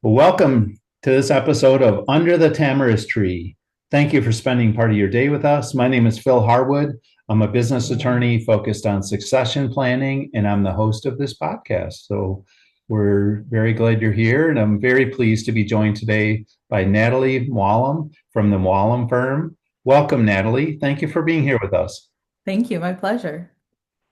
Welcome to this episode of Under the Tamarisk Tree. Thank you for spending part of your day with us. My name is Phil Harwood. I'm a business attorney focused on succession planning, and I'm the host of this podcast. So we're very glad you're here, and I'm very pleased to be joined today by Nataly Mualem from the Mualem Firm. Welcome, Nataly. Thank you for being here with us. Thank you. My pleasure.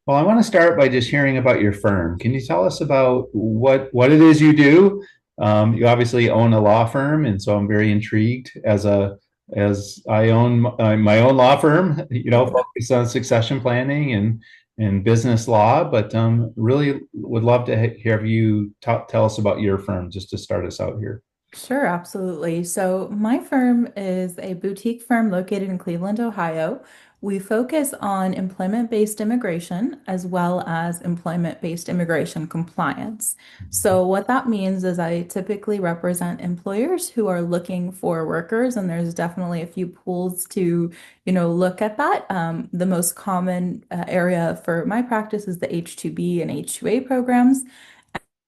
Well, I want to start by just hearing about your firm. Can you tell us about what it is you do? You obviously own a law firm, and so I'm very intrigued as I own my own law firm, focused on succession planning and business law. But really would love to hear you tell us about your firm just to start us out here. Sure, absolutely. So, my firm is a boutique firm located in Cleveland, Ohio. We focus on employment-based immigration as well as employment-based immigration compliance. So, what that means is I typically represent employers who are looking for workers, and there's definitely a few pools to, look at that. The most common area for my practice is the H-2B and H-2A programs.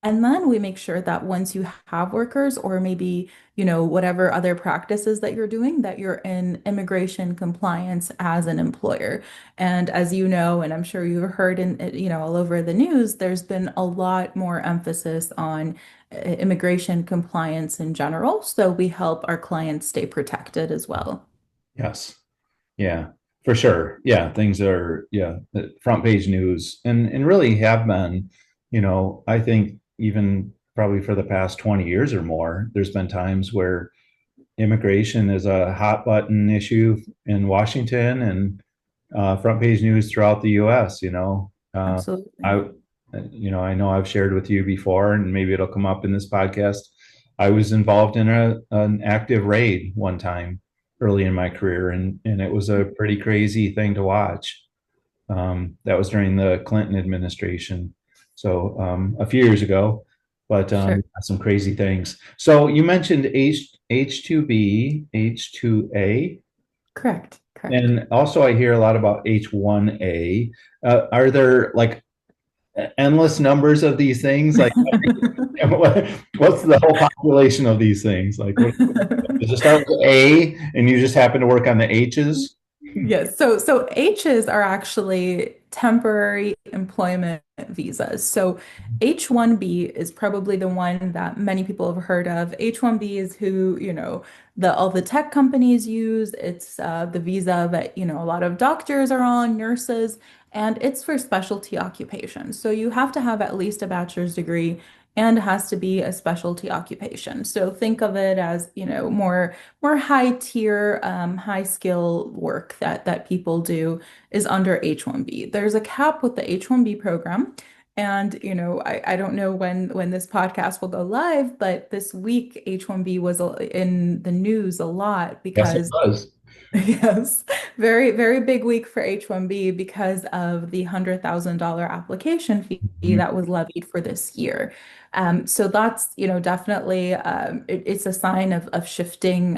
And then we make sure that once you have workers or maybe, whatever other practices that you're doing, that you're in immigration compliance as an employer. And as you know, and I'm sure you've heard all over the news, there's been a lot more emphasis on immigration compliance in general. So we help our clients stay protected as well. Yes. Yeah, for sure. Yeah, things are, the front page news and really have been, I think even probably for the past 20 years or more, there's been times where immigration is a hot button issue in Washington and front page news throughout the US, Absolutely. I, I know I've shared with you before, and maybe it'll come up in this podcast. I was involved in an active raid one time early in my career, and it was a pretty crazy thing to watch. That was during the Clinton administration, so a few years ago, but Sure. some crazy things. So you mentioned H2B, H2A, Correct. Correct. and also I hear a lot about H1A. Are there like endless numbers of these things? Like, what's the whole population of these things? Like, does it start with A and you just happen to work on the H's? Yes, so H's are actually temporary employment visas. So H-1B is probably the one that many people have heard of. H-1B is who, the all the tech companies use. It's the visa that, a lot of doctors are on, nurses, and it's for specialty occupations. So you have to have at least a bachelor's degree and has to be a specialty occupation. So think of it as, more high tier, high skill work that people do is under H-1B. There's a cap with the H-1B program. And, I don't know when this podcast will go live, but this week H-1B was in the news a lot Yes, it because does. yes, very, very big week for H-1B because of the $100,000 application fee Mhm. that was levied for this year. So that's, definitely it's a sign of shifting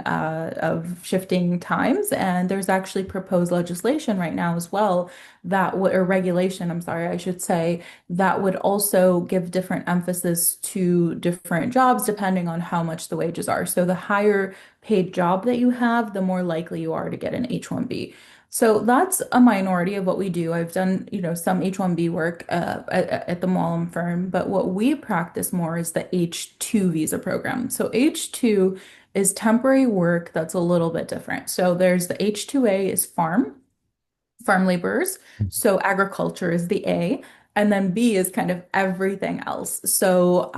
times. And there's actually proposed legislation right now as well that would, or regulation, I'm sorry, I should say, that would also give different emphasis to different jobs depending on how much the wages are. So the higher paid job that you have, the more likely you are to get an H-1B. So that's a minority of what we do. I've done, some H-1B work at the Mualem firm, but what we practice more is the H-2 visa program. So H-2 is temporary work that's a little bit different. So there's the H-2A is farm laborers. So agriculture is the A. And then B is kind of everything else. So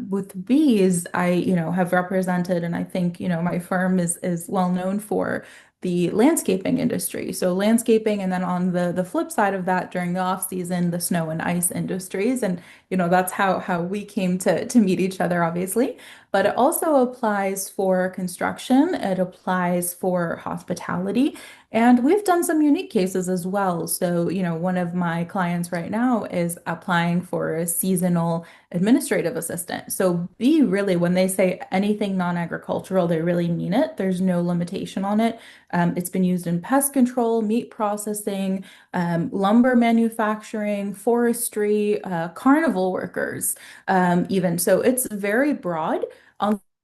with B's, I, have represented, and I think, my firm is well known for the landscaping industry. So landscaping, and then on the flip side of that, during the off season, the snow and ice industries. And, that's how we came to meet each other, obviously. But it also applies for construction, it applies for hospitality. And we've done some unique cases as well. So, one of my clients right now is applying for a seasonal administrative assistant. So, B really, when they say anything non-agricultural, they really mean it. There's no limitation on it. It's been used in pest control, meat processing, lumber manufacturing, forestry, carnival workers, even. So, it's very broad.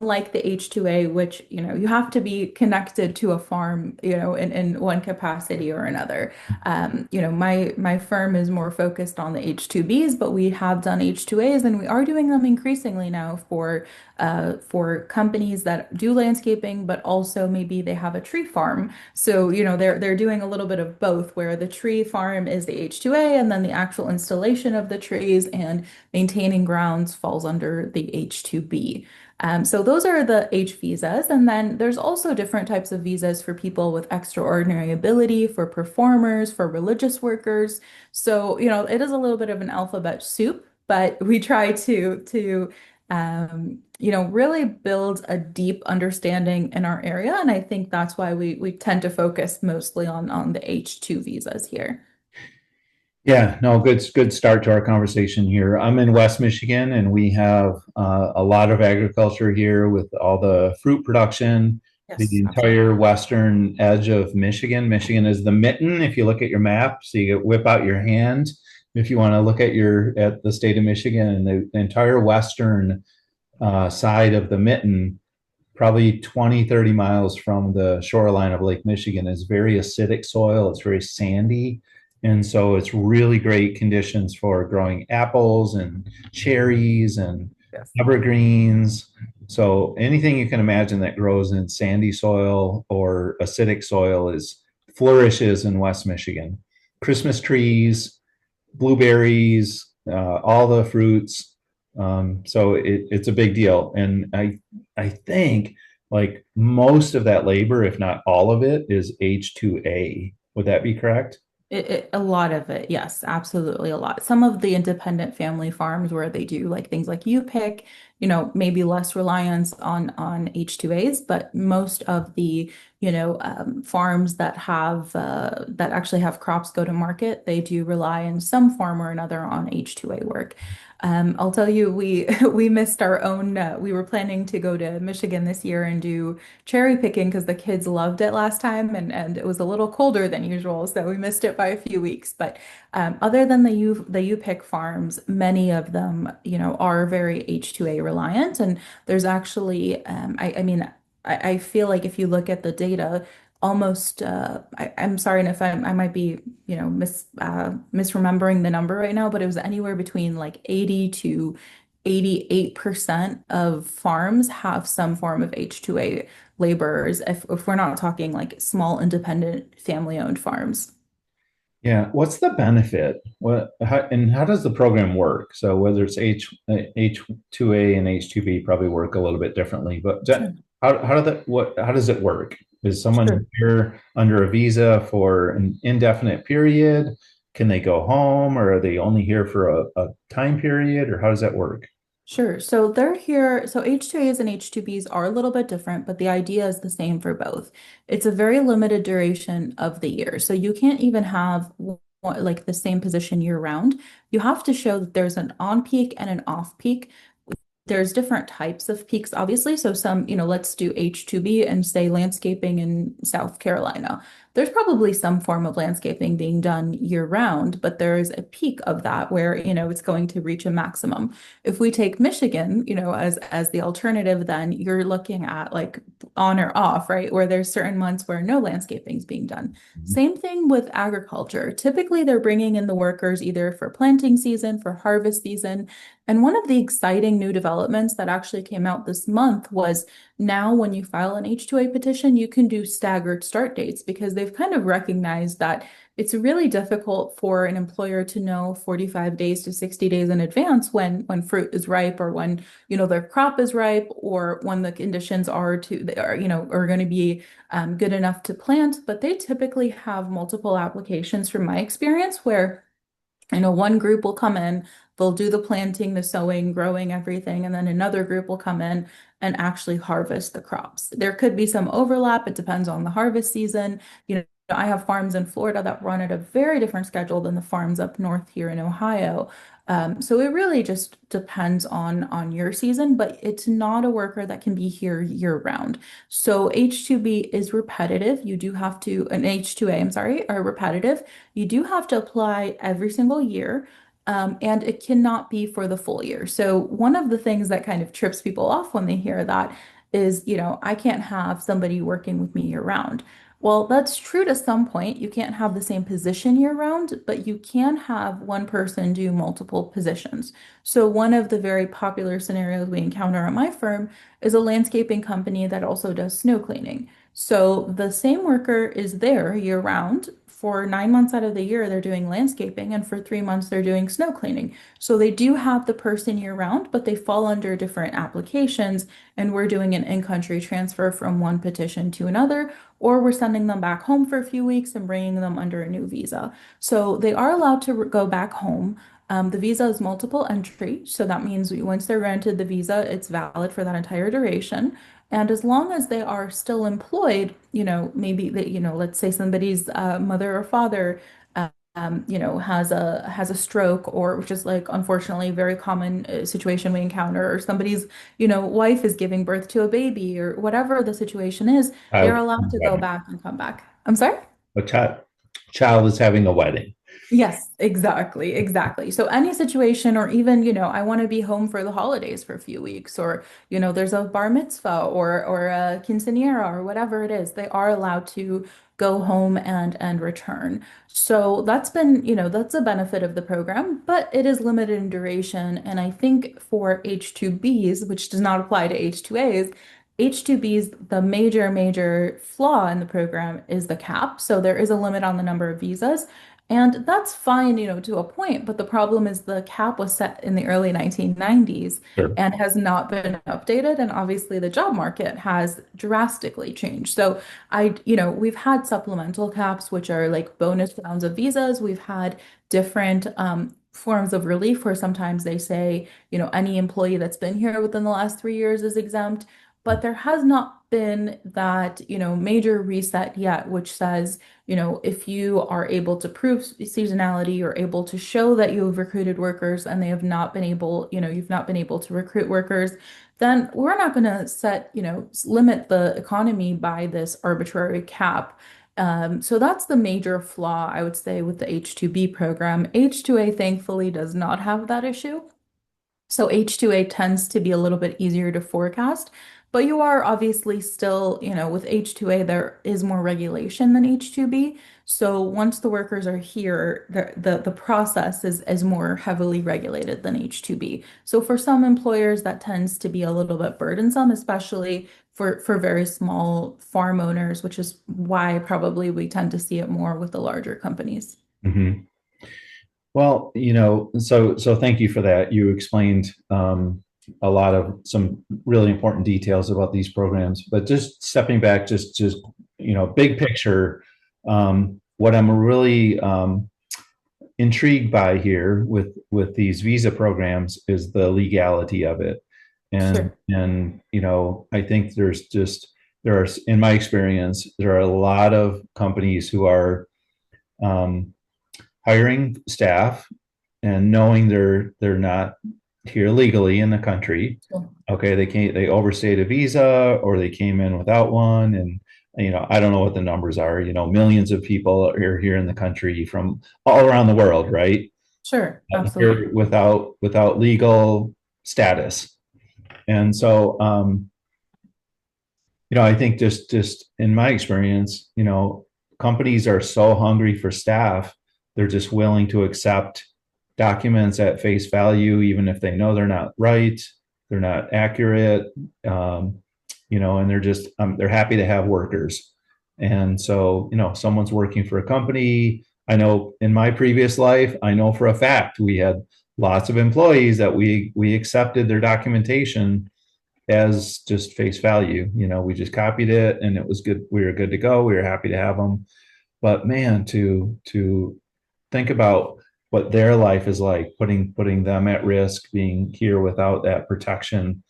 unlike the H2A, which, you have to be connected to a farm, in one capacity or another. My firm is more focused on the H2Bs, but we have done H2As and we are doing them increasingly now for companies that do landscaping, but also maybe they have a tree farm. So, they're doing a little bit of both, where the tree farm is the H2A, and then the actual installation of the trees and maintaining grounds falls under the H2B. So those are the H visas. And then there's also different types of visas for people with extraordinary ability, for performers, for religious workers. So, it is a little bit of an alphabet soup, but we try to really build a deep understanding in our area. And I think that's why we tend to focus mostly on the H2 visas here. Yeah, no, good start to our conversation here. I'm in West Michigan, and we have a lot of agriculture here with all the fruit production. The Yes, absolutely. entire western edge of Michigan. Michigan is the mitten. If you look at your map, so you whip out your hand if you want to look at the state of Michigan, and the entire western side of the mitten, probably 20, 30 miles from the shoreline of Lake Michigan, is very acidic soil. It's very sandy. And so it's really great conditions for growing apples and cherries and Yes. evergreens. So anything you can imagine that grows in sandy soil or acidic soil is flourishes in West Michigan. Christmas trees, blueberries, all the fruits. So it's a big deal. And I think like most of that labor, if not all of it, is H2A. Would that be correct? A lot of it, yes, absolutely a lot. Some of the independent family farms where they do like things like you pick, maybe less reliance on H2As, but most of the, farms that actually have crops go to market, they do rely in some form or another on H2A work. I'll tell you, we we missed our own. We were planning to go to Michigan this year and do cherry picking because the kids loved it last time, and it was a little colder than usual, so we missed it by a few weeks. But other than the U pick farms, many of them, are very H2A reliant, and there's actually, I mean, I feel like if you look at the data, almost, I'm sorry if I might be, misremembering the number right now, but it was anywhere between like 80 to 88% of farms have some form of H2A laborers, if we're not talking like small independent family-owned farms. Yeah. What's the benefit? How does the program work? So whether it's H2A and H2B probably work a little bit differently, but Sure. how does it work? Is someone Sure. here under a visa for an indefinite period? Can they go home, or are they only here for a time period, or how does that work? Sure. So they're here. So H2As and H2Bs are a little bit different, but the idea is the same for both. It's a very limited duration of the year. So you can't even have like the same position year round. You have to show that there's an on peak and an off peak. There's different types of peaks, obviously. So some, let's do H2B and say landscaping in South Carolina. There's probably some form of landscaping being done year round, but there's a peak of that where, it's going to reach a maximum. If we take Michigan, as the alternative, then you're looking at like on or off, right? Where there's certain months where no landscaping is being done. Same thing with agriculture. Typically, they're bringing in the workers either for planting season, for harvest season. And one of the exciting new developments that actually came out this month was now when you file an H2A petition, you can do staggered start dates because they've kind of recognized that it's really difficult for an employer to know 45 days to 60 days in advance when fruit is ripe or when, their crop is ripe or when the conditions are going to be good enough to plant. But they typically have multiple applications from my experience where one group will come in, they'll do the planting, the sowing, growing everything, and then another group will come in and actually harvest the crops. There could be some overlap. It depends on the harvest season. I have farms in Florida that run at a very different schedule than the farms up north here in Ohio. So it really just depends on your season, but it's not a worker that can be here year round. So H2B is repetitive. You do have to, an H2A, I'm sorry, are repetitive. You do have to apply every single year. and it cannot be for the full year. So one of the things that kind of trips people off when they hear that is, I can't have somebody working with me year round. Well, that's true to some point. You can't have the same position year round, but you can have one person do multiple positions. So one of the very popular scenarios we encounter at my firm is a landscaping company that also does snow cleaning. So the same worker is there year round. For 9 months out of the year, they're doing landscaping, and for 3 months, they're doing snow cleaning. So they do have the person year round, but they fall under different applications, and we're doing an in-country transfer from one petition to another, or we're sending them back home for a few weeks and bringing them under a new visa. So they are allowed to go back home. The visa is multiple entry, so that means once they're granted the visa, it's valid for that entire duration. And as long as they are still employed, maybe that, let's say somebody's mother or father, has a stroke, or which is like unfortunately a very common situation we encounter, or somebody's, wife is giving birth to a baby, or whatever the situation is, they're Child, allowed to go back and come back. I'm sorry? a child is having a wedding. Yes, exactly, exactly. So any situation, or even, I want to be home for the holidays for a few weeks, or, there's a bar mitzvah or a quinceañera or whatever it is, they are allowed to go home and return. So that's a benefit of the program, but it is limited in duration. And I think for H-2Bs, which does not apply to H-2As, H-2Bs, the major flaw in the program is the cap. So there is a limit on the number of visas. And that's fine, to a point, but the problem is the cap was set in the early 1990s Sure. and has not been updated. And obviously the job market has drastically changed. So we've had supplemental caps, which are like bonus rounds of visas. We've had different forms of relief where sometimes they say, any employee that's been here within the last 3 years is exempt. But there has not been that, major reset yet, which says, if you are able to prove seasonality, you're able to show that you have recruited workers and they have not been able, you've not been able to recruit workers, then we're not going to limit the economy by this arbitrary cap. So that's the major flaw, I would say, with the H-2B program. H-2A thankfully does not have that issue. So H2A tends to be a little bit easier to forecast, but you are obviously still, with H2A, there is more regulation than H2B. So once the workers are here, the process is more heavily regulated than H2B. So for some employers, that tends to be a little bit burdensome, especially for very small farm owners, which is why probably we tend to see it more with the larger companies. Mhm. Well, so thank you for that. You explained a lot of some really important details about these programs. But just stepping back, just big picture, what I'm really intrigued by here with these visa programs is the legality of it. Sure. And I think there are, in my experience, there are a lot of companies who are um, hiring staff and knowing they're not here legally in the country. Sure. Okay, they overstayed a visa or they came in without one, and I don't know what the numbers are. Millions of people are here in the country from all around the world, right? Sure. Here Absolutely. without legal status, and so I think just in my experience, companies are so hungry for staff, they're just willing to accept documents at face value, even if they know they're not right, they're not accurate, and they're happy to have workers. And so, someone's working for a company. I know in my previous life, I know for a fact we had lots of employees that we accepted their documentation as just face value. We just copied it and it was good. We were good to go. We were happy to have them. But man, to think about what their life is like, putting them at risk, being here without that protection.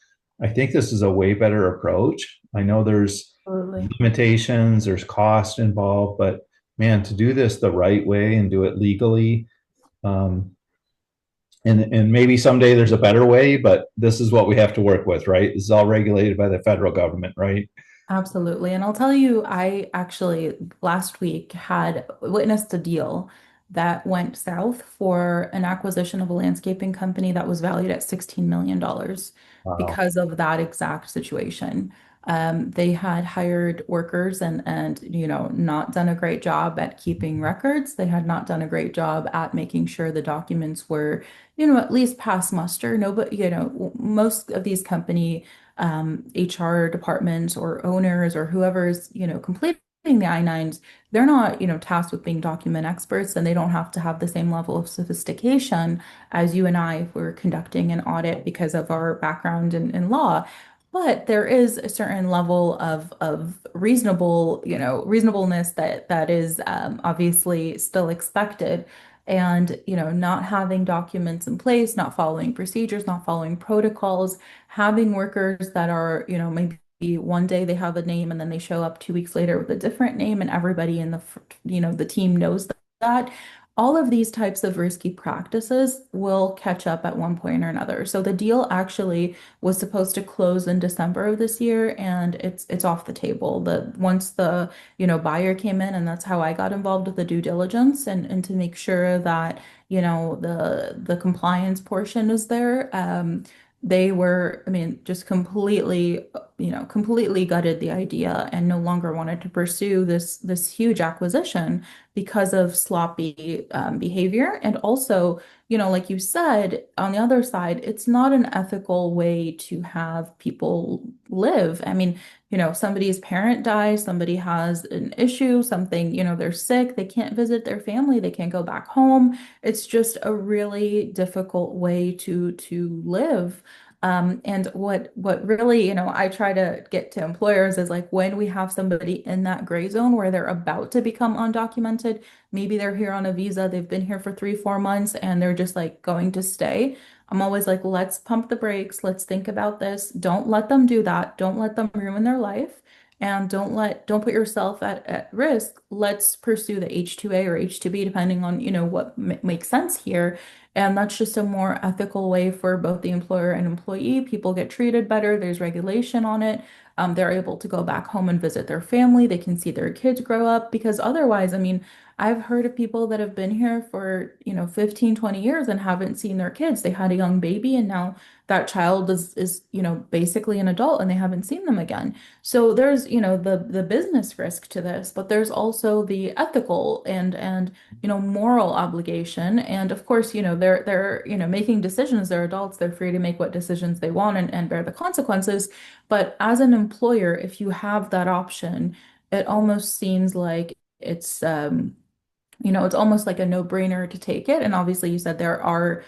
I think this is a way better approach. I know there's Absolutely. limitations, there's cost involved, but man, to do this the right way and do it legally, um, and maybe someday there's a better way, but this is what we have to work with, right? This is all regulated by the federal government, right? Absolutely. And I'll tell you, I actually last week had witnessed a deal that went south for an acquisition of a landscaping company that was valued at $16 million Wow. because of that exact situation. They had hired workers and not done a great job at keeping records. They had not done a great job at making sure the documents were, at least pass muster. No, but most of these company HR departments or owners or whoever's, completing the I-9s, they're not, tasked with being document experts, and they don't have to have the same level of sophistication as you and I if we're conducting an audit because of our background in law. But there is a certain level of reasonableness that is obviously still expected. And, not having documents in place, not following procedures, not following protocols, having workers that are, maybe one day they have a name and then they show up 2 weeks later with a different name, and everybody in the team knows that. All of these types of risky practices will catch up at one point or another. So the deal actually was supposed to close in December of this year, and it's off the table. The once the buyer came in, and that's how I got involved with the due diligence and to make sure that the compliance portion is there. They were, I mean, just completely gutted the idea and no longer wanted to pursue this huge acquisition because of sloppy behavior. And also, like you said, on the other side, it's not an ethical way to have people live. I mean, somebody's parent dies, somebody has an issue, something, they're sick, they can't visit their family, they can't go back home. It's just a really difficult way to live. And what really, I try to get to employers is like when we have somebody in that gray zone where they're about to become undocumented, maybe they're here on a visa, they've been here for 3, 4 months, and they're just like going to stay. I'm always like, let's pump the brakes, let's think about this. Don't let them do that. Don't let them ruin their life. And don't put yourself at risk. Let's pursue the H2A or H2B, depending on, what makes sense here. And that's just a more ethical way for both the employer and employee. People get treated better. There's regulation on it. They're able to go back home and visit their family. They can see their kids grow up because otherwise, I mean, I've heard of people that have been here for, 15, 20 years and haven't seen their kids. They had a young baby and now that child is, basically an adult and they haven't seen them again. So there's, the business risk to this, but there's also the ethical and moral obligation. And of course, they're making decisions. They're adults. They're free to make what decisions they want and bear the consequences. But as an employer, if you have that option, it almost seems like it's almost like a no-brainer to take it. And obviously you said there are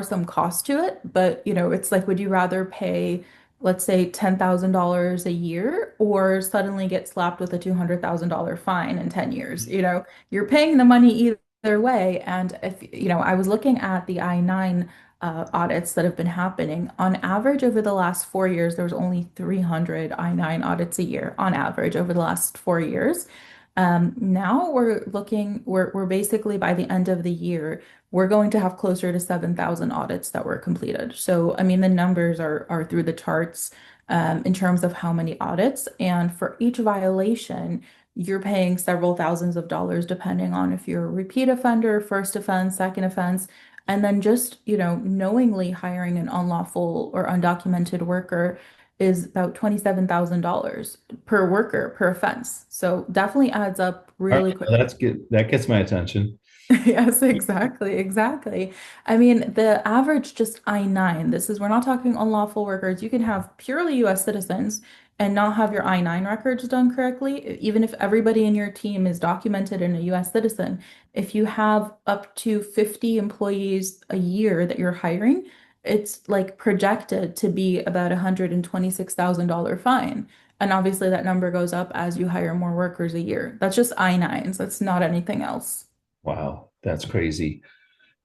some costs to it, but it's like, would you rather pay, let's say, $10,000 a year or suddenly get slapped with a $200,000 fine in 10 years? You're paying the money either way. And if, I was looking at the I-9 audits that have been happening. On average, over the last 4 years, there was only 300 I-9 audits a year on average over the last 4 years. Now we're basically by the end of the year, we're going to have closer to 7,000 audits that were completed. So, I mean, the numbers are through the charts in terms of how many audits. And for each violation, you're paying several thousands of dollars, depending on if you're a repeat offender, first offense, second offense. And then just, knowingly hiring an unlawful or undocumented worker is about $27,000 per worker per offense. So definitely adds up All really right, well, quickly. that's good. That gets my attention. Yes, exactly, exactly. I mean, the average just I-9, we're not talking unlawful workers. You can have purely US citizens and not have your I-9 records done correctly, even if everybody in your team is documented and a US citizen. If you have up to 50 employees a year that you're hiring, it's like projected to be about $126,000 fine. And obviously that number goes up as you hire more workers a year. That's just I-9s. That's not anything else. Wow, that's crazy.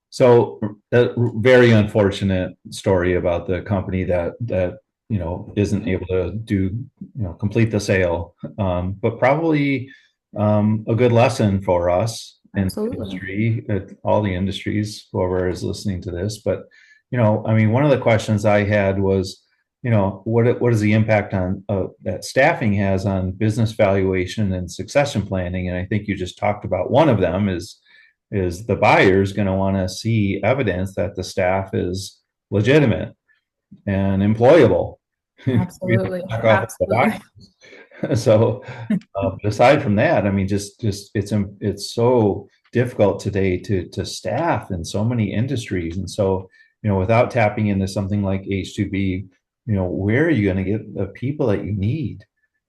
So, a very unfortunate story about the company that isn't able to complete the sale. But probably a good lesson for us in the Absolutely. industry, all the industries, whoever is listening to this. But I mean, one of the questions I had was, what is the impact on that staffing has on business valuation and succession planning? And I think you just talked about one of them is the buyer is going to want to see evidence that the staff is legitimate and employable. We have to Absolutely. check off the Absolutely. box. So, aside from that, I mean, just it's so difficult today to staff in so many industries, and so without tapping into something like H2B, where are you going to get the people that you need?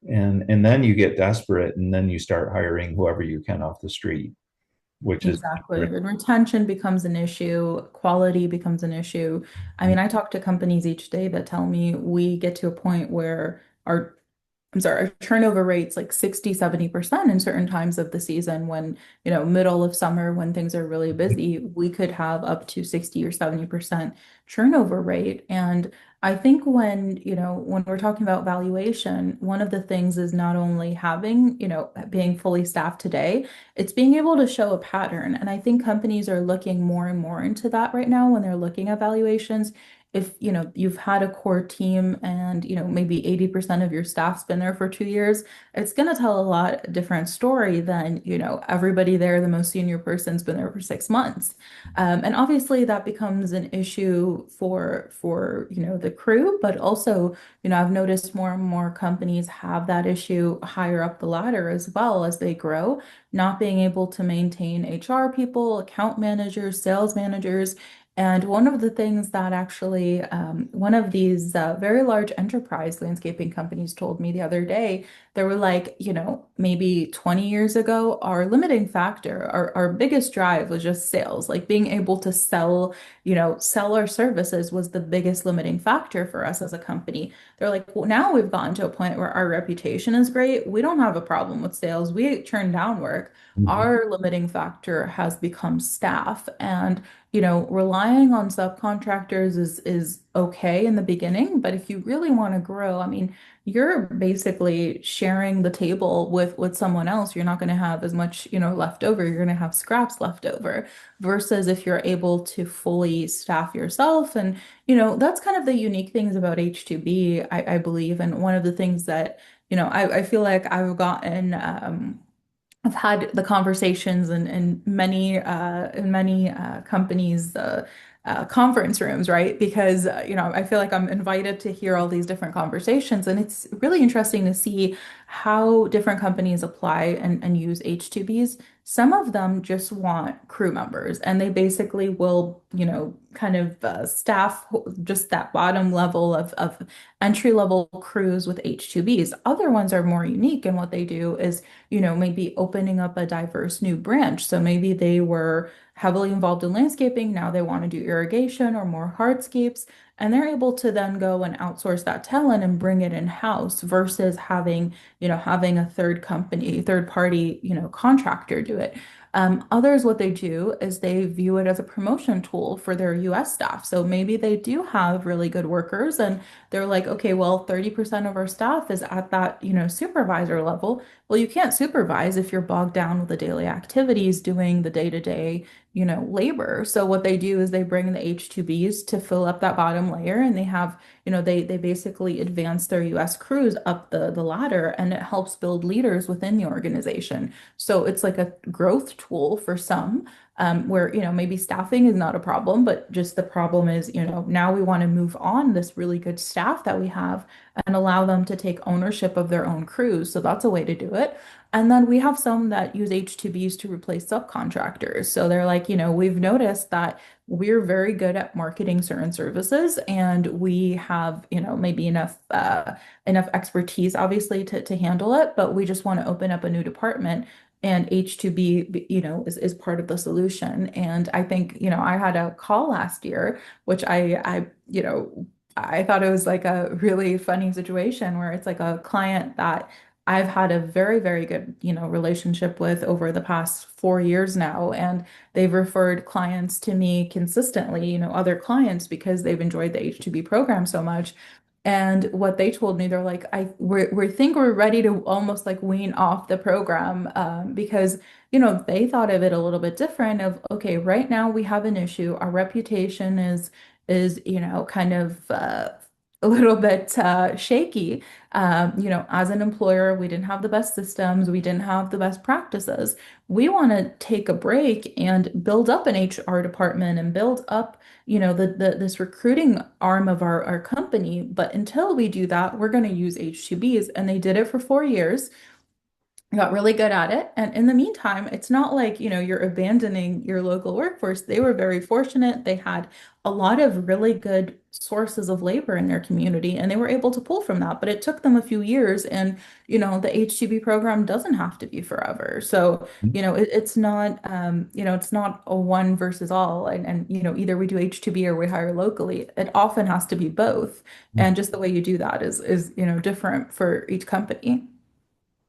And then you get desperate, and then you start hiring whoever you can off the street, which is Exactly. And retention becomes an issue, quality becomes an issue. I mean, I talk to companies each day that tell me we get to a point where our our turnover rate's like 60, 70% in certain times of the season when, middle of summer when things are really busy, we could have up to 60 or 70% turnover rate. And I think when we're talking about valuation, one of the things is not only having, being fully staffed today, it's being able to show a pattern. And I think companies are looking more and more into that right now when they're looking at valuations. If you've had a core team and maybe 80% of your staff's been there for 2 years, it's going to tell a lot different story than everybody there, the most senior person's been there for 6 months. And obviously that becomes an issue for the crew, but also I've noticed more and more companies have that issue higher up the ladder as well as they grow, not being able to maintain HR people, account managers, sales managers. And one of the things that actually, one of these very large enterprise landscaping companies told me the other day, they were like, maybe 20 years ago, our limiting factor, our biggest drive was just sales, like being able to sell, sell our services was the biggest limiting factor for us as a company. They're like, well, now we've gotten to a point where our reputation is great. We don't have a problem with sales. We turn down work. Our limiting factor has become staff. And relying on subcontractors is okay in the beginning, but if you really want to grow, I mean, you're basically sharing the table with someone else. You're not going to have as much, left over. You're going to have scraps left over versus if you're able to fully staff yourself. And, that's kind of the unique things about H2B, I believe. And one of the things that, I feel like I've had the conversations in many companies conference rooms, right? Because I feel like I'm invited to hear all these different conversations, and it's really interesting to see how different companies apply and use H2Bs. Some of them just want crew members, and they basically will, kind of staff just that bottom level of entry level crews with H2Bs. Other ones are more unique, and what they do is maybe opening up a diverse new branch. So maybe they were heavily involved in landscaping. Now they want to do irrigation or more hardscapes. And they're able to then go and outsource that talent and bring it in-house versus having a third party, contractor do it. Others, what they do is they view it as a promotion tool for their US staff. So maybe they do have really good workers and they're like, okay, well, 30% of our staff is at that, supervisor level. Well, you can't supervise if you're bogged down with the daily activities doing the day-to-day, labor. So what they do is they bring the H2Bs to fill up that bottom layer and they have, they basically advance their US crews up the ladder and it helps build leaders within the organization. So it's like a growth tool for some. Where maybe staffing is not a problem, but just the problem is now we want to move on this really good staff that we have and allow them to take ownership of their own crews. So that's a way to do it. And then we have some that use H2Bs to replace subcontractors. So they're like, we've noticed that we're very good at marketing certain services and we have, maybe enough expertise obviously to handle it, but we just want to open up a new department and H2B, is part of the solution. And I think, I had a call last year, which I thought it was like a really funny situation where it's like a client that I've had a very, very good, relationship with over the past 4 years now. And they've referred clients to me consistently, other clients because they've enjoyed the H2B program so much. And what they told me, they're like, we think we're ready to almost like wean off the program because, they thought of it a little bit different of, okay, right now we have an issue. Our reputation is kind of a little bit shaky. As an employer, we didn't have the best systems, we didn't have the best practices. We want to take a break and build up an HR department and build up, this recruiting arm of our company. But until we do that, we're going to use H2Bs. And they did it for 4 years. Got really good at it. And in the meantime, it's not like, you're abandoning your local workforce. They were very fortunate. They had a lot of really good sources of labor in their community, and they were able to pull from that. But it took them a few years, and, the H2B program doesn't have to be forever. So, it's not a one versus all. And, either we do H2B or we hire locally. It often has to be both. And just the way you do that is, different for each company.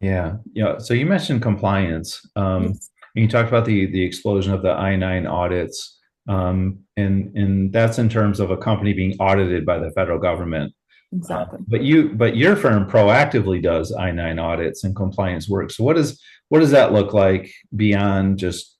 Yeah, yeah. So you mentioned compliance, Yes, and you talked about the explosion of the I-9 audits, and that's in terms of a company being audited by the federal government. exactly. But your firm proactively does I-9 audits and compliance work. So what does that look like beyond just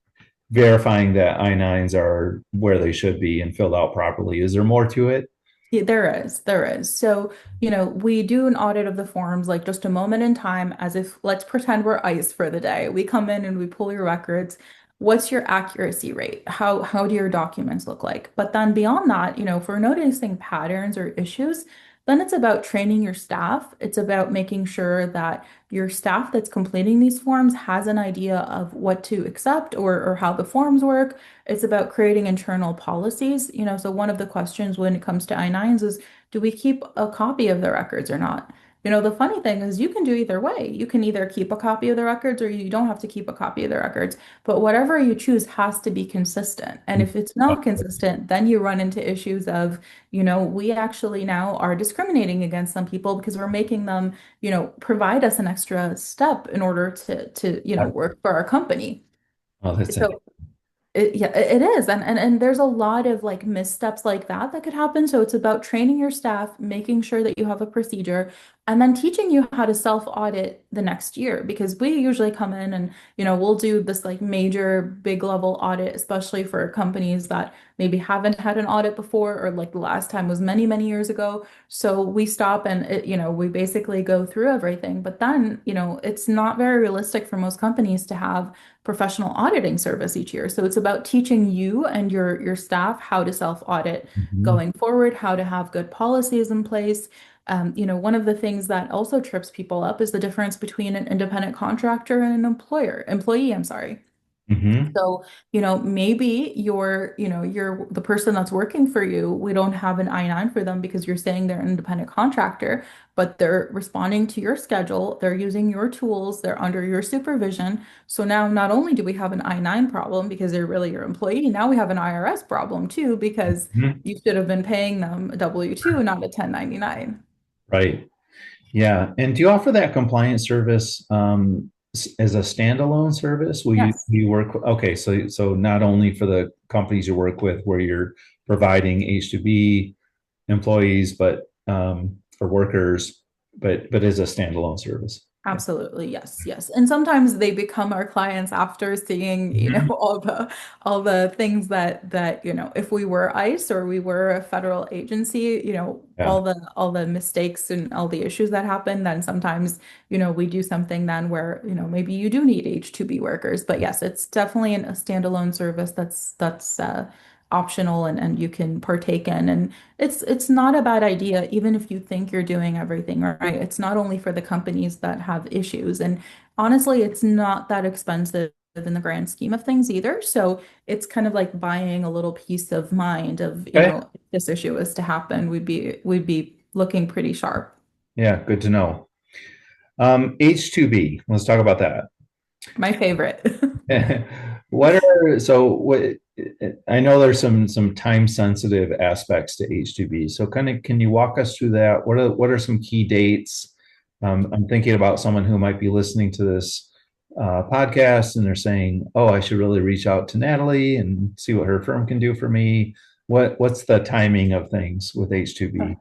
verifying that I-9s are where they should be and filled out properly? Is there more to it? Yeah, there is, there is. So, we do an audit of the forms, like just a moment in time, as if let's pretend we're ICE for the day. We come in and we pull your records. What's your accuracy rate? How do your documents look like? But then beyond that, if we're noticing patterns or issues, then it's about training your staff. It's about making sure that your staff that's completing these forms has an idea of what to accept or how the forms work. It's about creating internal policies. So one of the questions when it comes to I-9s is, do we keep a copy of the records or not? The funny thing is you can do either way. You can either keep a copy of the records or you don't have to keep a copy of the records. But whatever you choose has to be consistent. And if it's not consistent, then you run into issues of, we actually now are discriminating against some people because we're making them, provide us an extra step in order to work for our company. Oh, that's So yeah, it is. And there's a lot of like missteps like that could happen. So it's about training your staff, making sure that you have a procedure, and then teaching you how to self-audit the next year. Because we usually come in and, we'll do this like major big level audit, especially for companies that maybe haven't had an audit before, or like the last time was many, many years ago. So we stop and we basically go through everything. But then, it's not very realistic for most companies to have professional auditing service each year. So it's about teaching you and your staff how to self-audit Mhm. going forward, how to have good policies in place. One of the things that also trips people up is the difference between an independent contractor and an employee, I'm sorry. Mhm. So, maybe you're the person that's working for you. We don't have an I-9 for them because you're saying they're an independent contractor, but they're responding to your schedule. They're using your tools. They're under your supervision. So now not only do we have an I-9 problem because they're really your employee, now we have an IRS problem too because Mhm. you should have been paying them a W-2, not a 1099. Right. Yeah. And do you offer that compliance service as a standalone service? Yes. You work? Okay, so not only for the companies you work with where you're providing H2B employees, but for workers, but as a standalone service. Yeah. Absolutely, yes, yes. And sometimes they become our clients after seeing, Mhm. all the things that, if we were ICE or we were a federal agency, Yeah. all the mistakes and all the issues that happen, then sometimes, we do something then where, maybe you do need H-2B workers. But yes, it's definitely a standalone service that's optional and you can partake in. And it's not a bad idea, even if you think you're doing everything right. It's not only for the companies that have issues. And honestly, it's not that expensive in the grand scheme of things either. So it's kind of like buying a little peace of mind of, Okay. if this issue is to happen, we'd be looking pretty sharp. Yeah. Good to know. H2B. Let's talk about that. My favorite. What are so what I know there's some time sensitive aspects to H2B. So kind of can you walk us through that? What are some key dates? I'm thinking about someone who might be listening to this podcast and they're saying, "Oh, I should really reach out to Natalie and see what her firm can do for me." What's the timing of things with H2B?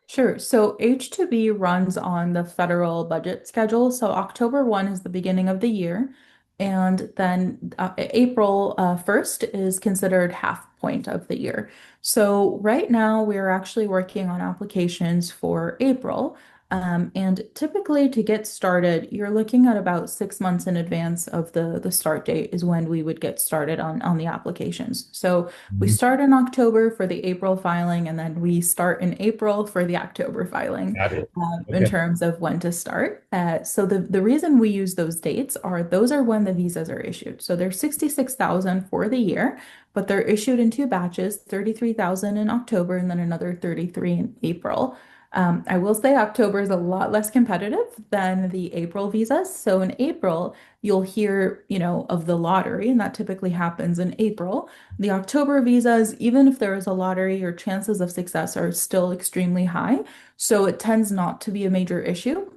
Sure. So H2B runs on the federal budget schedule. So October 1 is the beginning of the year. And then April 1st is considered half point of the year. So right now we're actually working on applications for April. And typically to get started, you're looking at about 6 months in advance of the start date is when we would get started on the applications. So we Mhm. start in October for the April filing, and then we start in April for the October filing Got it. in Okay. terms of when to start. So the reason we use those dates are those are when the visas are issued. So they're 66,000 for the year, but they're issued in two batches, 33,000 in October and then another 33 in April. I will say October is a lot less competitive than the April visas. So in April, you'll hear, of the lottery, and that typically happens in April. The October visas, even if there is a lottery, your chances of success are still extremely high. So it tends not to be a major issue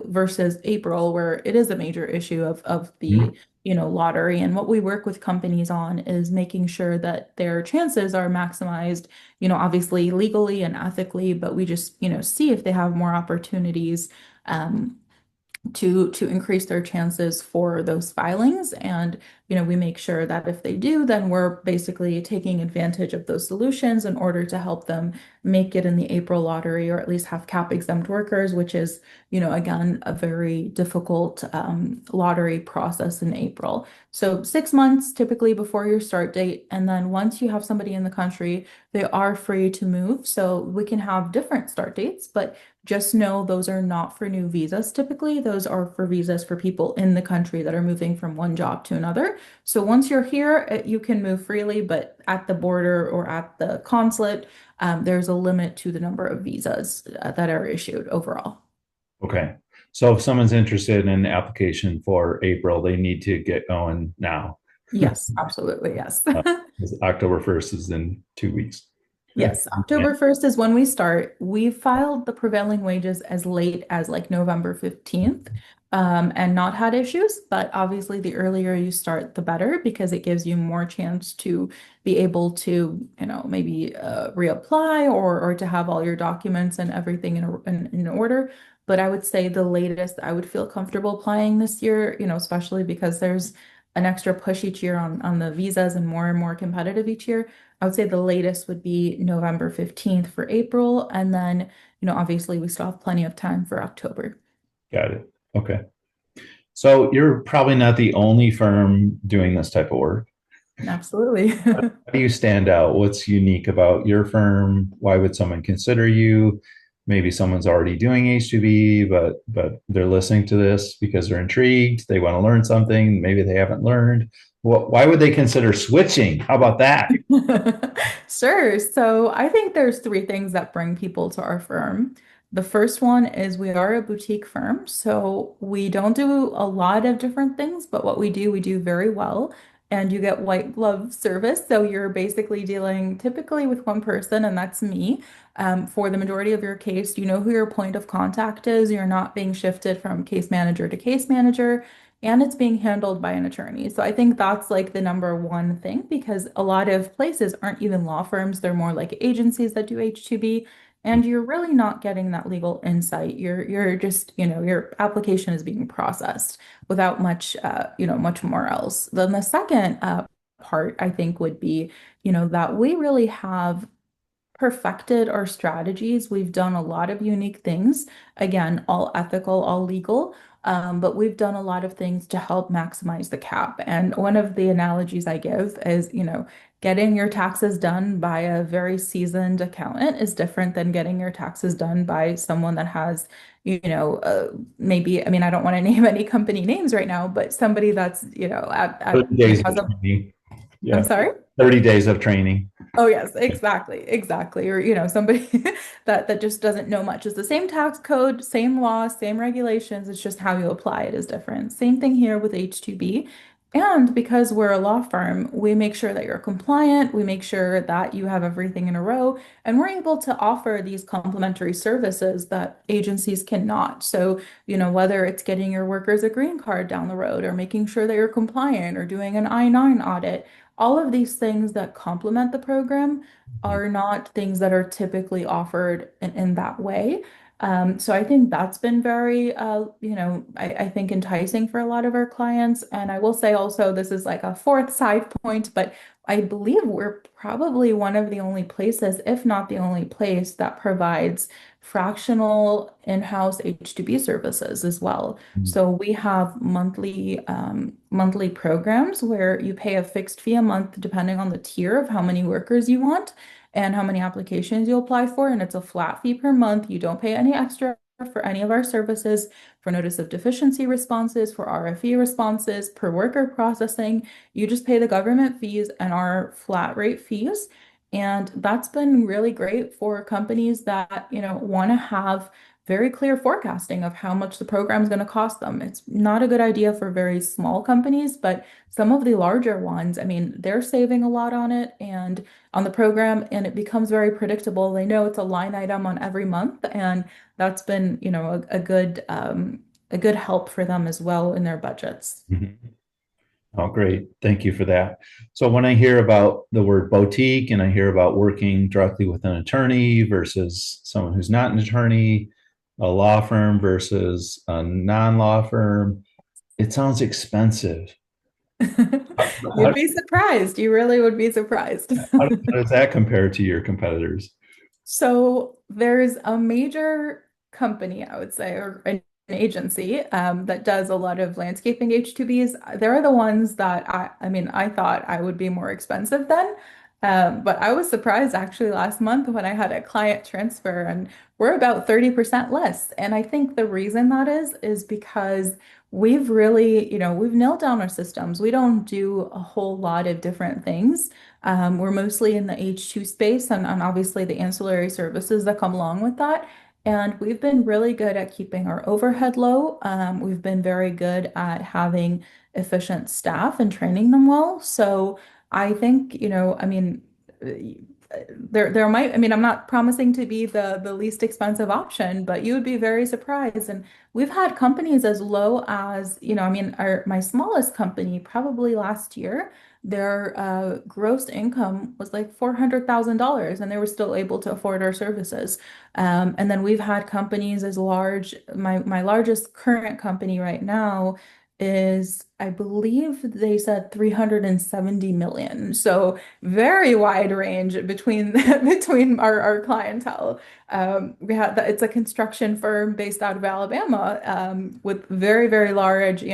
versus April, where it is a major issue of Mhm. the, lottery. And what we work with companies on is making sure that their chances are maximized, obviously legally and ethically, but we just, see if they have more opportunities um, to increase their chances for those filings. And, we make sure that if they do, then we're basically taking advantage of those solutions in order to help them make it in the April lottery or at least have cap exempt workers, which is, again, a very difficult lottery process in April. So 6 months typically before your start date. And then once you have somebody in the country, they are free to move. So we can have different start dates, but just know those are not for new visas typically. Those are for visas for people in the country that are moving from one job to another. So once you're here, you can move freely, but at the border or at the consulate, there's a limit to the number of visas that are issued overall. Okay. So if someone's interested in an application for April, they need to get going now. Yes, absolutely. Yes. 'Cause October 1st is in 2 weeks. Yes, Yeah. October 1st is when we start. We filed the prevailing wages as late as like November 15th, and not had issues. But obviously, the earlier you start, the better because it gives you more chance to be able to, maybe reapply or to have all your documents and everything in order. But I would say the latest I would feel comfortable applying this year, especially because there's an extra push each year on the visas and more competitive each year. I would say the latest would be November 15th for April. And then, obviously we still have plenty of time for October. Got it. Okay. So you're probably not the only firm doing this type of work. Absolutely. How do you stand out? What's unique about your firm? Why would someone consider you? Maybe someone's already doing H2B, but they're listening to this because they're intrigued. They want to learn something. Maybe they haven't learned. Why would they consider switching? How about that? Sure. So I think there's three things that bring people to our firm. The first one is we are a boutique firm, so we don't do a lot of different things, but what we do very well. And you get white glove service. So you're basically dealing typically with one person, and that's me. For the majority of your case, you know who your point of contact is. You're not being shifted from case manager to case manager and it's being handled by an attorney. So I think that's like the number one thing because a lot of places aren't even law firms, they're more like agencies that do H2B, and you're really not getting that legal insight. You're just, your application is being processed without much much more else. Then the second part I think would be, that we really have perfected our strategies. We've done a lot of unique things. Again, all ethical, all legal. But we've done a lot of things to help maximize the cap. And one of the analogies I give is, getting your taxes done by a very seasoned accountant is different than getting your taxes done by someone that has, maybe, I mean, I don't want to name any company names right now, but somebody that's, 30 days of has a, training. I'm Yeah. sorry? 30 days of training. Oh yes, exactly, exactly. Or somebody that just doesn't know much. It's the same tax code, same law, same regulations. It's just how you apply it is different. Same thing here with H2B. And because we're a law firm, we make sure that you're compliant. We make sure that you have everything in a row, and we're able to offer these complementary services that agencies cannot. So, whether it's getting your workers a green card down the road, or making sure that you're compliant, or doing an I-9 audit all of these things that complement the program are not things that are typically offered in that way. So I think that's been very, I think enticing for a lot of our clients. And I will say also, this is like a fourth side point, but I believe we're probably one of the only places, if not the only place, that provides fractional in-house H2B services as well. So we have monthly programs where you pay a fixed fee a month depending on the tier of how many workers you want and how many applications you apply for. And it's a flat fee per month. You don't pay any extra for any of our services, for notice of deficiency responses, for RFE responses, per worker processing. You just pay the government fees and our flat rate fees. And that's been really great for companies that, want to have very clear forecasting of how much the program is going to cost them. It's not a good idea for very small companies, but some of the larger ones, I mean, they're saving a lot on it and on the program, and it becomes very predictable. They know it's a line item on every month, and that's been, a good help for them as well in their budgets. Mhm. Oh, great. Thank you for that. So when I hear about the word boutique and I hear about working directly with an attorney versus someone who's not an attorney, a law firm versus a non-law firm, it sounds expensive. You'd How, be surprised. You really would be surprised. how does that compare to your competitors? So there's a major company, I would say, or an agency that does a lot of landscaping H2Bs. They're the ones that I mean, I thought I would be more expensive than. But I was surprised actually last month when I had a client transfer and we're about 30% less. And I think the reason that is because we've really, we've nailed down our systems. We don't do a whole lot of different things. We're mostly in the H2 space and obviously the ancillary services that come along with that. And we've been really good at keeping our overhead low. We've been very good at having efficient staff and training them well. So I think, I mean, there might, I mean, I'm not promising to be the least expensive option, but you would be very surprised. And we've had companies as low as, I mean, my smallest company probably last year, their gross income was like $400,000 and they were still able to afford our services. And then we've had companies as large, my largest current company right now is, I believe they said 370 million. So very wide range between between our clientele. We had that it's a construction firm based out of Alabama with very, very large,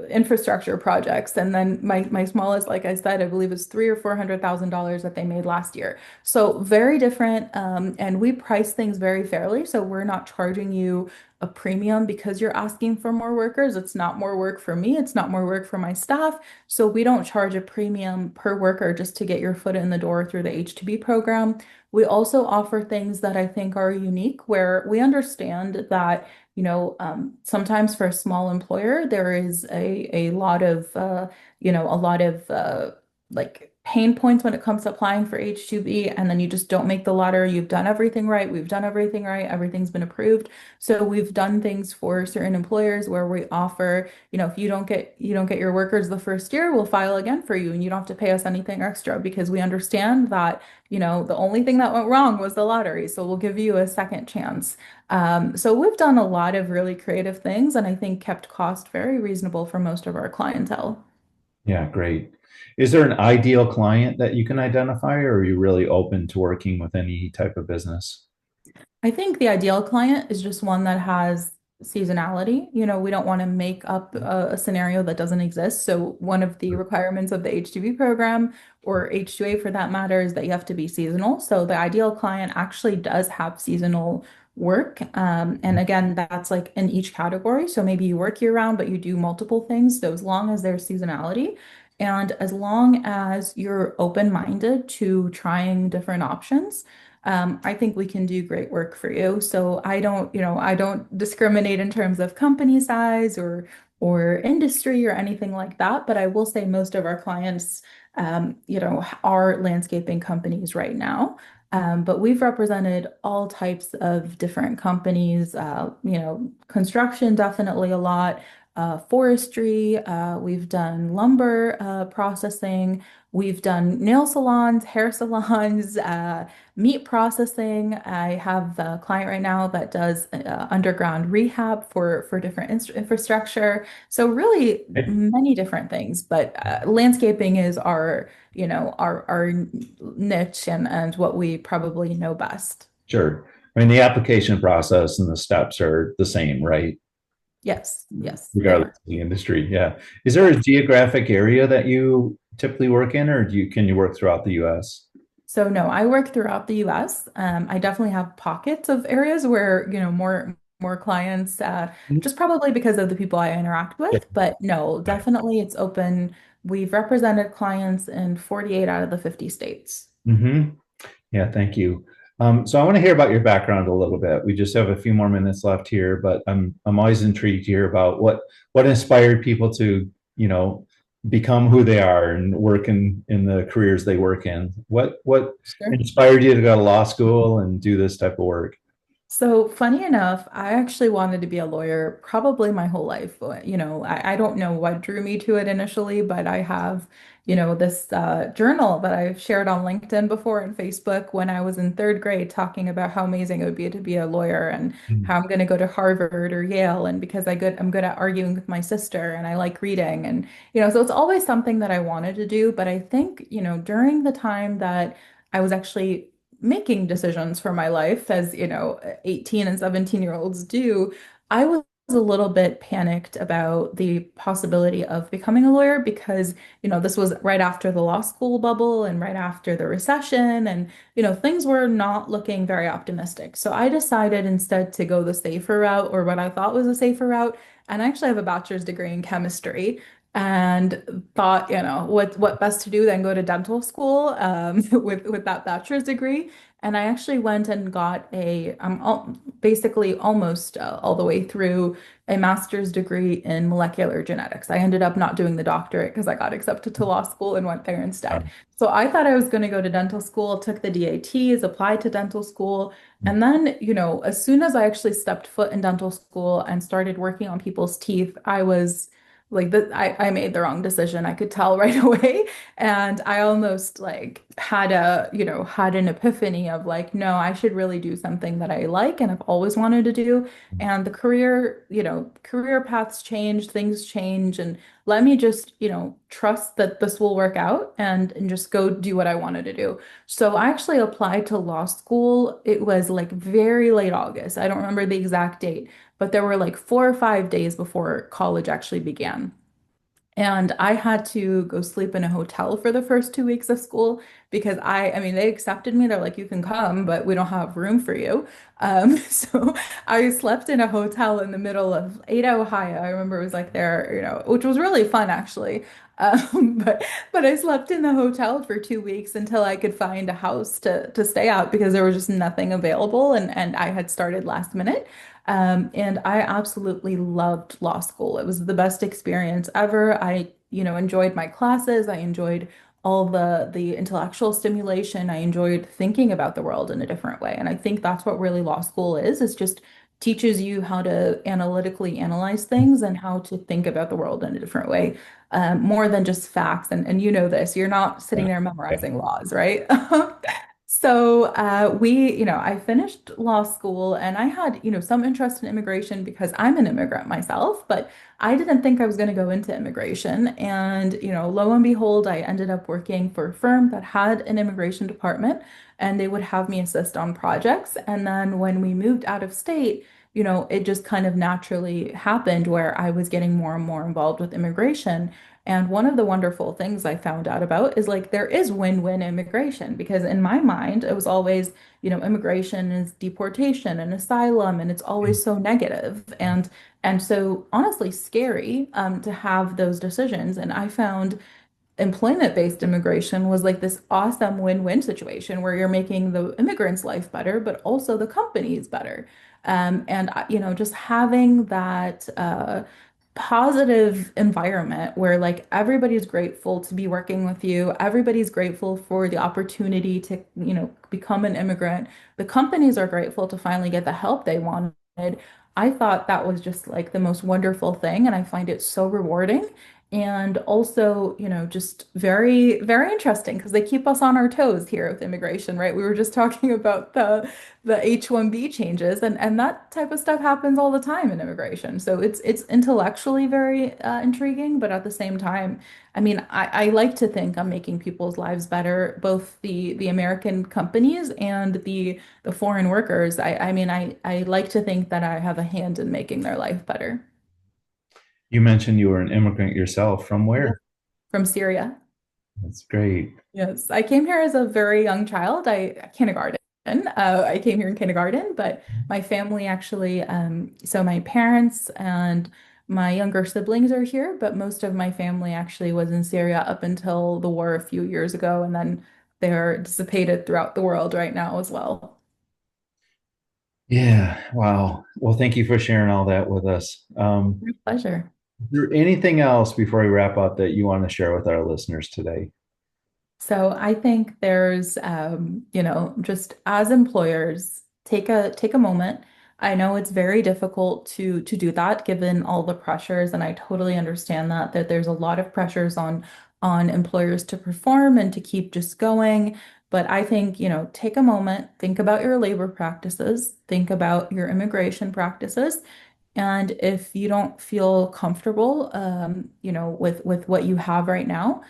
infrastructure projects. And then my smallest, like I said, I believe is three or $400,000 that they made last year. So very different. And we price things very fairly. So we're not charging you a premium because you're asking for more workers. It's not more work for me. It's not more work for my staff. So we don't charge a premium per worker just to get your foot in the door through the H2B program. We also offer things that I think are unique where we understand that sometimes for a small employer, there is a lot of, a lot of like pain points when it comes to applying for H2B, and then you just don't make the ladder. You've done everything right. We've done everything right. Everything's been approved. So we've done things for certain employers where we offer, if you don't get your workers the first year, we'll file again for you, and you don't have to pay us anything extra because we understand that, the only thing that went wrong was the lottery. So we'll give you a second chance. So we've done a lot of really creative things and I think kept cost very reasonable for most of our clientele. Yeah, great. Is there an ideal client that you can identify, or are you really open to working with any type of business? I think the ideal client is just one that has seasonality. We don't want to make up a scenario that doesn't exist. So one of the requirements of the H2B program or H2A for that matter is that you have to be seasonal. So the ideal client actually does have seasonal work. And again, that's like in each category. So maybe you work year round, but you do multiple things. So as long as there's seasonality and as long as you're open-minded to trying different options, I think we can do great work for you. So I don't discriminate in terms of company size or industry or anything like that. But I will say most of our clients, are landscaping companies right now. But we've represented all types of different companies, construction definitely a lot. forestry, we've done lumber processing, we've done nail salons, hair salons, meat processing. I have a client right now that does underground rehab for different infrastructure. So really many different things, but landscaping is our niche and what we probably know best. Sure. I mean, the application process and the steps are the same, right? Yes, yes, they Regardless are. of the industry. Yeah. Is there a geographic area that you typically work in, or can you work throughout the US? So no, I work throughout the US. I definitely have pockets of areas where, more clients, just probably because of the people I interact with. But no, definitely it's open. We've represented clients in 48 out of the 50 states. Mm-hmm. Yeah, thank you. So I want to hear about your background a little bit. We just have a few more minutes left here, but I'm always intrigued to hear about what inspired people to, become who they are and work in the careers they work in. What Sure. inspired you to go to law school and do this type of work? So funny enough, I actually wanted to be a lawyer probably my whole life. I don't know what drew me to it initially, but I have, this journal that I've shared on LinkedIn before and Facebook when I was in third grade, talking about how amazing it would be to be a lawyer and how I'm going to go to Harvard or Yale, and because I'm good at arguing with my sister and I like reading, and so it's always something that I wanted to do. But I think, during the time that I was actually making decisions for my life, as 18 and 17-year-olds do, I was a little bit panicked about the possibility of becoming a lawyer because, this was right after the law school bubble and right after the recession, and, things were not looking very optimistic. So I decided instead to go the safer route, or what I thought was a safer route. And I actually have a bachelor's degree in chemistry, and thought, what best to do than go to dental school with that bachelor's degree. And I actually went and got basically almost all the way through a master's degree in molecular genetics. I ended up not doing the doctorate because I got accepted to law school and went there instead. So I thought I was going to go to dental school, took the DATs, applied to dental school. And then, as soon as I actually stepped foot in dental school and started working on people's teeth, I was like I made the wrong decision. I could tell right away. And I almost like had an epiphany of like, no, I should really do something that I like and I've always wanted to do. And the career paths change, things change, and let me just, trust that this will work out and just go do what I wanted to do. So I actually applied to law school. It was like very late August. I don't remember the exact date, but there were like 4 or 5 days before college actually began. And I had to go sleep in a hotel for the first 2 weeks of school because I mean, they accepted me. They're like, you can come, but we don't have room for you. So I slept in a hotel in the middle of Ada, Ohio. I remember it was like there, which was really fun actually. But I slept in the hotel for 2 weeks until I could find a house to stay at because there was just nothing available, and I had started last minute. And I absolutely loved law school. It was the best experience ever. I, enjoyed my classes. I enjoyed all the intellectual stimulation. I enjoyed thinking about the world in a different way. And I think that's what really law school is just teaches you how to analytically analyze things and how to think about the world in a different way, more than just facts. And you know this, you're not sitting there memorizing laws, right? So I finished law school and I had, some interest in immigration because I'm an immigrant myself, but I didn't think I was going to go into immigration. And, lo and behold, I ended up working for a firm that had an immigration department and they would have me assist on projects. And then when we moved out of state, it just kind of naturally happened where I was getting more and more involved with immigration. And one of the wonderful things I found out about is like there is win-win immigration because in my mind it was always, immigration is deportation and asylum and it's always so negative and so honestly scary to have those decisions. And I found employment-based immigration was like this awesome win-win situation where you're making the immigrant's life better, but also the company's better. Just having that positive environment where like everybody's grateful to be working with you, everybody's grateful for the opportunity to, become an immigrant. The companies are grateful to finally get the help they wanted. I thought that was just like the most wonderful thing, and I find it so rewarding. And also, just very, very interesting because they keep us on our toes here with immigration, right? We were just talking about the H-1B changes, and that type of stuff happens all the time in immigration. So it's intellectually very intriguing, but at the same time, I mean, I like to think I'm making people's lives better, both the American companies and the foreign workers. I mean, I like to think that I have a hand in making their life better. You mentioned you were an immigrant yourself. From Yes. where? From Syria. That's great. Yes, I came here as a very young child. Kindergarten. I came here in kindergarten, but my family actually, so my parents and my younger siblings are here, but most of my family actually was in Syria up until the war a few years ago, and then they're dissipated throughout the world right now as well. Yeah. Wow. Well, thank you for sharing all that with us. My pleasure. Is there anything else before we wrap up that you want to share with our listeners today? So I think there's, just as employers, take a moment. I know it's very difficult to do that given all the pressures, and I totally understand that there's a lot of pressures on employers to perform and to keep just going. But I think, take a moment, think about your labor practices, think about your immigration practices, and if you don't feel comfortable, with what you have right now,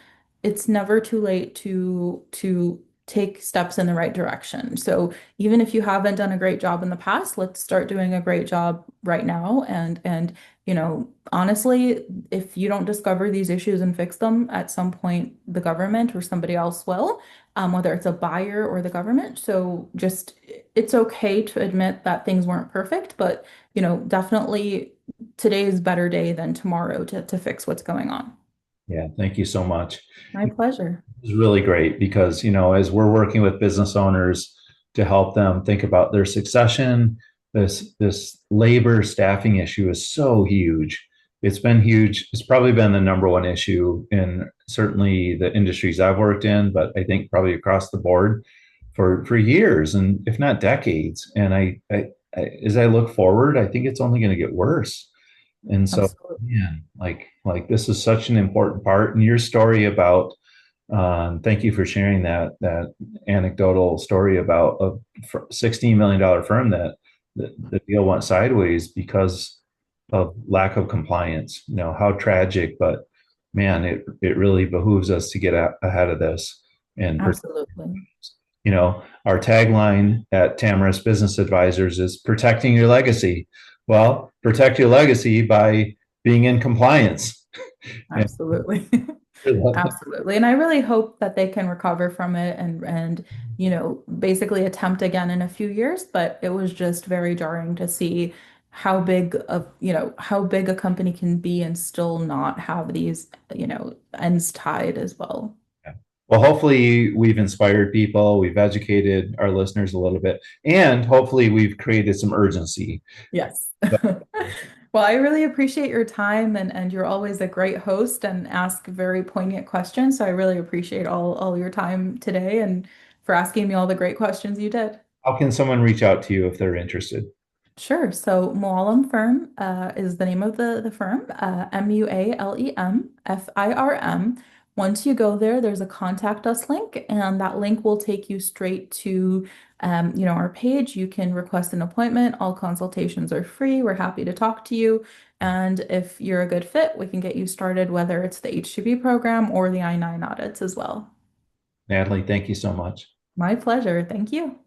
it's never too late to take steps in the right direction. So even if you haven't done a great job in the past, let's start doing a great job right now. And honestly, if you don't discover these issues and fix them, at some point the government or somebody else will, whether it's a buyer or the government. So just it's okay to admit that things weren't perfect, but definitely today is a better day than tomorrow to fix what's going on. Yeah. Thank you so much. My pleasure. Is really great because, as we're working with business owners to help them think about their succession, this labor staffing issue is so huge. It's been huge. It's probably been the number one issue in certainly the industries I've worked in, but I think probably across the board for years and if not decades. And as I look forward, I think it's only going to get worse. And so, Absolutely. yeah, like this is such an important part. And your story about thank you for sharing that anecdotal story about a $16 million firm that the deal went sideways because of lack of compliance. How tragic, but man, it really behooves us to get ahead of this. And Absolutely. our tagline at Tamara's Business Advisors is protecting your legacy. Well, protect your legacy by being in compliance. And Absolutely. Absolutely. And I really hope that they can recover from it and basically attempt again in a few years, but it was just very jarring to see how big a company can be and still not have these, ends tied as well. Well, hopefully we've inspired people, we've educated our listeners a little bit, and hopefully we've created some urgency. Yes. Well, I really appreciate your time and you're always a great host and ask very poignant questions. So I really appreciate all your time today and for asking me all the great questions you did. How can someone reach out to you if they're interested? Sure. So Mualem Firm is the name of the firm, Mualem Firm. Once you go there, there's a contact us link, and that link will take you straight to our page. You can request an appointment. All consultations are free. We're happy to talk to you. And if you're a good fit, we can get you started, whether it's the H-2B program or the I-9 audits as well. Natalie, thank you so much. My pleasure. Thank you.